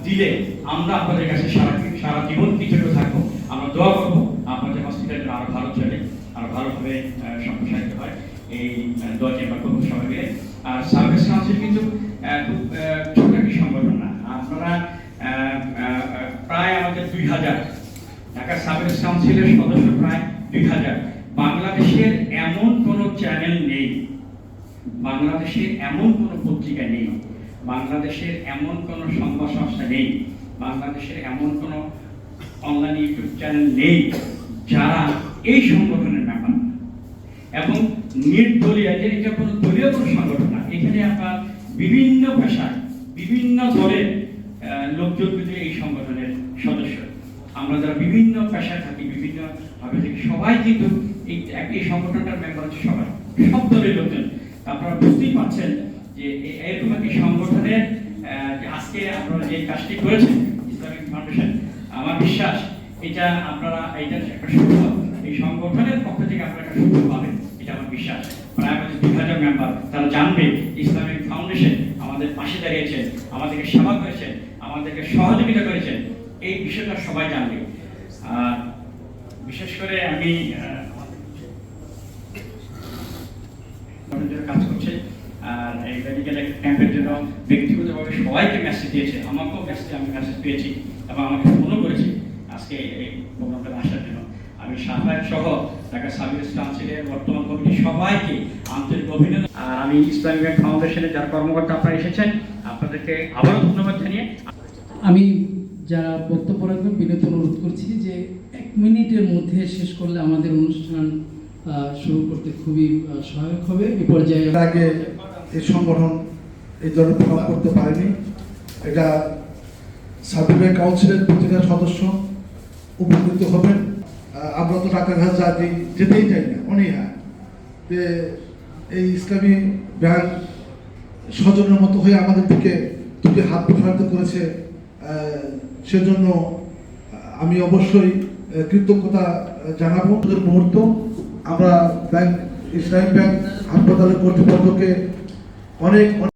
দিলে আমরা আপনাদের কাছে সারা জীবন কৃতজ্ঞ থাকবো। আমরা দোয়া করবো আপনাদের হসপিটালটা আরো ভালো চলে, আরো ভালোভাবে সম্প্রসারিত হয়। এই দোয়া চেম্বার করবো সবাই মিলে। আর সার্ভিস কাউন্সিল কিন্তু খুব ছোট একটি সংগঠন না। আপনারা প্রায় আমাদের 2000 ঢাকা সার্ভিস কাউন্সিলের সদস্য প্রায় 2000। বাংলাদেশের এমন কোনো চ্যানেল নেই, বাংলাদেশের এমন কোনো পত্রিকা নেই, বাংলাদেশের এমন কোনো সংবাদ সংস্থা নেই, বাংলাদেশের এমন কোনো অনলাইন ইউটিউব চ্যানেল নেই যারা এই সংগঠনের মেম্বার এবং নির্দলীয়, এটা কোনো দলীয় কোনো সংগঠন না। এখানে আপনার বিভিন্ন পেশায় বিভিন্ন দলের লোকজন কিন্তু এই সংগঠনের সদস্য। আমরা যারা বিভিন্ন পেশায় থাকি, বিভিন্ন ভাবে থাকি, সবাই কিন্তু এই সংগঠনটার মেম্বার হচ্ছে সবাই, সব দলের লোকজন। আপনারা বুঝতেই পারছেন যে এরকম একটি সংগঠনের আজকে আপনারা যে কাজটি করেছেন ইসলামিক ফাউন্ডেশন, আমার বিশ্বাস এটা আপনারা এইটার একটা সুফল এই সংগঠনের পক্ষ থেকে আপনারা একটা সুফল পাবেন, এটা আমার বিশ্বাস। প্রায় আমাদের 2000 মেম্বার, তারা জানবে ইসলামিক ফাউন্ডেশন আমাদের পাশে দাঁড়িয়েছেন, আমাদেরকে সেবা করেছেন, আমাদেরকে সহযোগিতা করেছেন, এই বিষয়টা সবাই জানবে। আর বিশেষ করে আমি কাজ করছে আর এই মেডিকেল ক্যাম্পের জন্য ব্যক্তিগতভাবে সবাইকে মেসেজ দিয়েছে, আমাকেও আমি মেসেজ পেয়েছি এবং আমাকে ফোনও করেছি আজকে এই প্রোগ্রামটা আসার জন্য। আমি সাফায়েত সহ ঢাকা সার্ভিস কাউন্সিলের বর্তমান কমিটি সবাইকে আন্তরিক অভিনন্দন। আর আমি ইসলামিক ব্যাংক ফাউন্ডেশনের যারা কর্মকর্তা আপনারা এসেছেন, আপনাদেরকে আবারও ধন্যবাদ জানিয়ে আমি যারা বক্তব্য রাখবেন বিনীত অনুরোধ করছি যে 1 মিনিটের মধ্যে শেষ করলে আমাদের অনুষ্ঠান শুরু করতে খুবই সহায়ক হবে। এই পর্যায়ে আগে এই সংগঠন এই ধরনের প্রোগ্রাম করতে পারেনি। এটা সার্ভিস কাউন্সিলের প্রতিটা সদস্য উপকৃত হবেন। আমরা তো ডাক্তারঘাট যেতেই চাই না, অনীহা যে এই ইসলামী ব্যাংক স্বজনের মতো হয়ে আমাদের দিকে দুটি হাত প্রসারিত করেছে, সেজন্য আমি অবশ্যই কৃতজ্ঞতা জানাবো। মুহূর্ত আমরা ব্যাংক ইসলামী ব্যাংক হাসপাতালের কর্তৃপক্ষকে অনেক